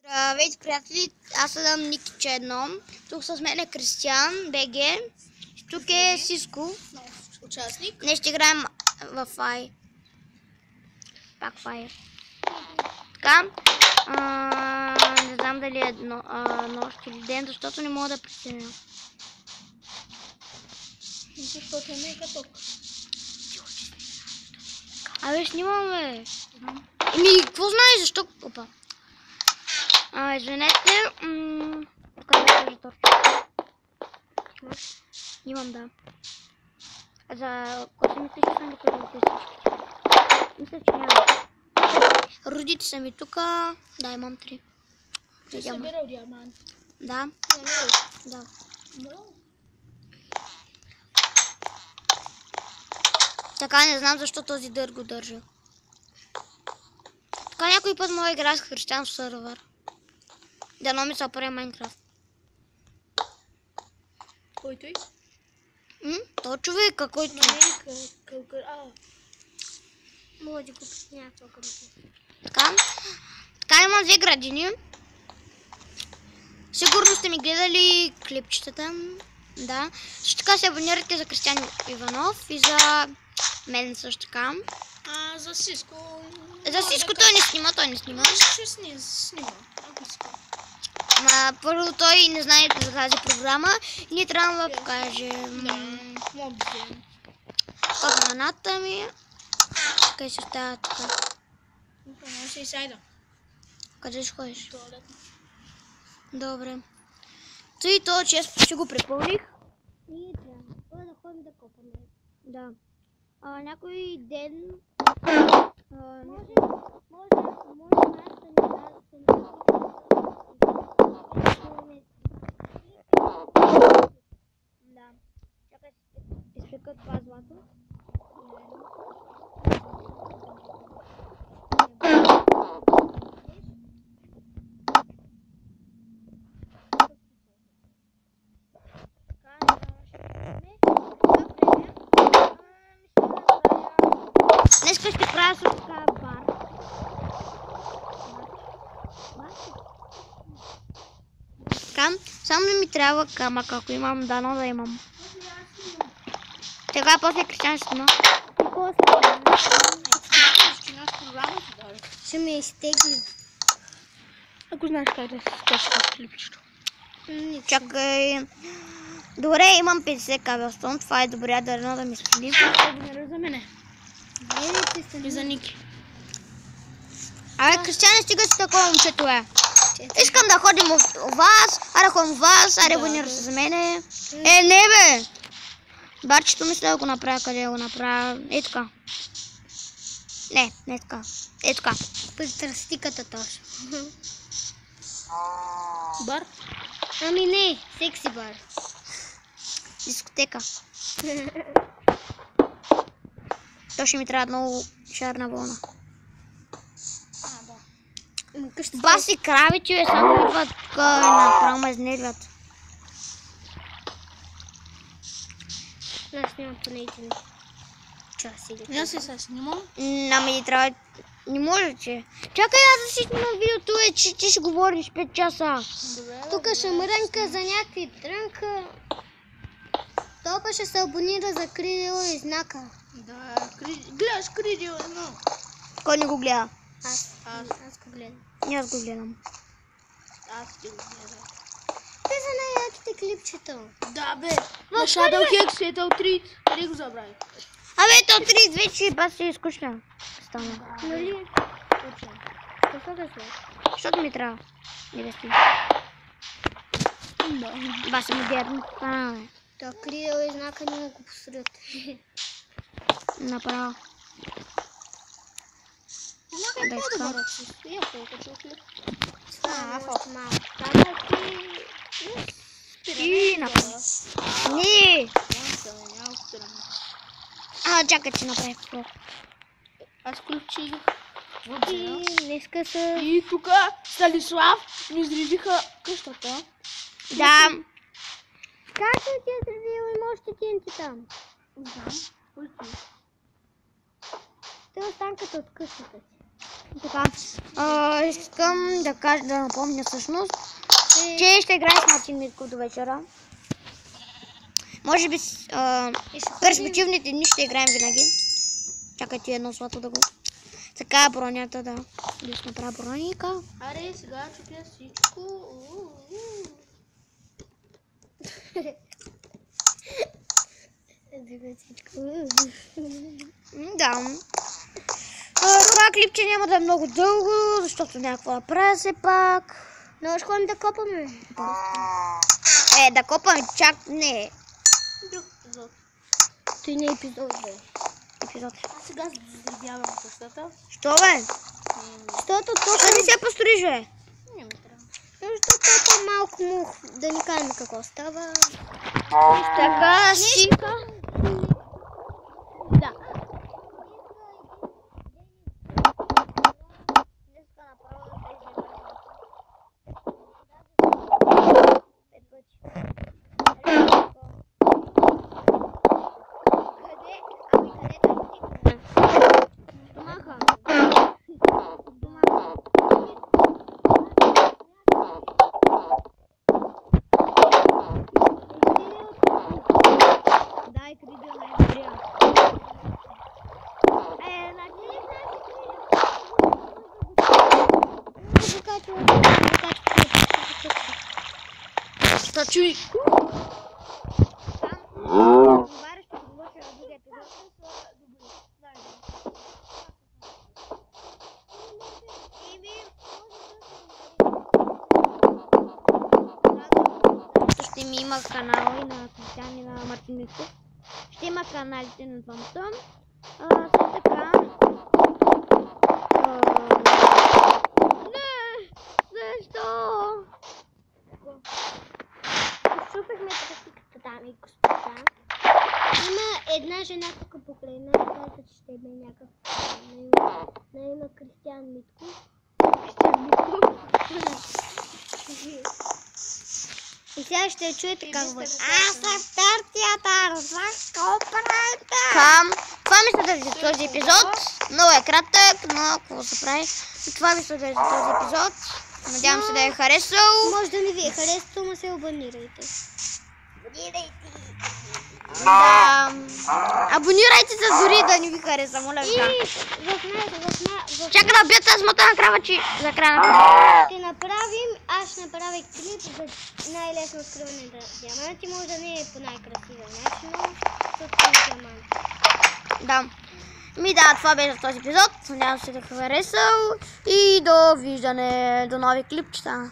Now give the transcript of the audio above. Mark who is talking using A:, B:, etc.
A: Здравейте, приятели! Аз съм Никич 1. Тук с мен е Кристиан, БГ. Тук е Сиско.
B: Участник.
A: Днес ще играем в Fire. Пак Fire. Така. Не знам дали е нощ или ден, защото не мога да преценя.
B: Защото е мега ток.
A: Абе, снимаме. Еми, какво знаеш, защо? Опа. Извинете. Така да кажа точно. Имам, да. За кой си мисля, че съм да кажа всички? Мисля, че няма. Родите са ми тука. Да, имам 3.
B: Ти си събирал диамант.
A: Да. Да. Така, не знам защо този дър го държа. Така някой път мога игра с Християн в сервер. Дано ми се опре Майнкрафт.
B: Кой той?
A: То човека, който...
B: Мога да го присня толкова.
A: Така имам 2 градини. Сигурно сте ми гледали клипчетата. Да. Също така се абонирате за Кристиан Иванов и за мен също така.
B: За Сиско...
A: За Сиско той не снима.
B: Ще снима.
A: Първо той не знае за тази програма и ние трябва да покажем. Храната ми. Къде се остава така?
B: Ще изсайда.
A: Къде ще ходиш? Добре. Тъй то, че аз ще го препълних. И трябва да ходим да копаме. Да. Някой ден... Може да. Чакай, изпека това злато. Днеска ще правя също така бар. Така, само не ми трябва камък, ако имам, дано да имам. Сега после Кристиан ще снима. Ще ме изтегли.
B: Ако знаеш как да се скача с клипчето.
A: Чакай. Добре, имам 50 кабелстон. Това е добре, дано да ми спили.
B: Абонира за мене. И за Ники.
A: Абе, Кристиан, стига си такова момчето е. Искам да ходим у вас, да ходим у вас, абонира се за мене. Не бе! Барчето мисля да го направя, къде го направя. Е така. Не така. Е така. Пред тръстиката точно.
B: Бар?
A: Ами не, секси бар. Дискотека. То ще ми трябва много шарна вълна. Баси крави, че само идват направо ме изнервят.
B: Аз снимам поне един час или... Аз сега снимам.
A: Ами трябва... Не може, че... Чакай аз да си снимам видеото, че ти ще говориш 5 часа.
B: Тук ще мрънка за някакви трънка. Толкова ще се абонира за Кридио и знака. Да, гледаш Кридио 1.
A: Кой не го гледа?
B: Аз го гледам.
A: И аз го гледам.
B: Аз ти го гледам. Те са най-яките клипчета. Да, бе. На Shadow Hex е тъл 3. Къде го забрави?
A: Абе, то 3 вече баси изкушна. Стана.
B: Нали? Защо да след?
A: Защото ми трябва. Не да си. Баси модерно.
B: То Кридио и знака не го посред.
A: Направо.
B: Да искам. Я колко чухли.
A: И направо. Не! Чакай, че направих това.
B: Аз включих.
A: И днеска са...
B: И тук Станислав ми изредиха къщата.
A: Да. Как се ти е изредил и можете ти там?
B: Не знам.
A: Те останката от къщата си. Така, искам да кажа, да напомня всъщност, че ще играем с Мартин Митков до вечера. Може би перспективните дни ще играем винаги. Чакайте едно злато да го... Така бронята, да си направя броника.
B: Аре, сега чупя всичко.
A: Да. Това клипче няма да е много дълго, защото някаква направя все пак.
B: Но ще ходим да копаме.
A: Да копаме чак не.
B: Друг епизод. Той не е епизод, бе.
A: Епизод.
B: Аз сега заредявам къщата.
A: Що, бе?
B: Защото
A: Що
B: точно...
A: не се пострижи?
B: Не ми трябва. Защото е малко мух. Да ни кажем какво става.
A: Така си.
B: Да.
A: Чуй! Ще ми има канала и на Кристиан и на Мартин Митков. Ще има каналите на двамата. Също така. Защо?
B: Шупихме тръстиката, дами и господа. Има една жена тук покрай нас, каза, че ще има някакъв на Кристиан Митков. И сега ще чуете как бъде. Аз съм партията, защо правите?
A: Това ми се държи за този епизод. Много е кратък, но какво се прави. Това ми се държи за този епизод. Надявам се да е харесал.
B: Може да не ви е харесал, но се абонирайте.
A: Да. Абонирайте се дори да не ви хареса, моля ви. Чакай да бия тази смотана крава, че за края на края.
B: Ще направим, аз ще направя клип за най-лесно откриване на диаманти. Може да не е по най-красивия начин, но с диаманти.
A: Да. Това беше в този епизод. Надявам се да е харесал. И до виждане, до нови клипчета.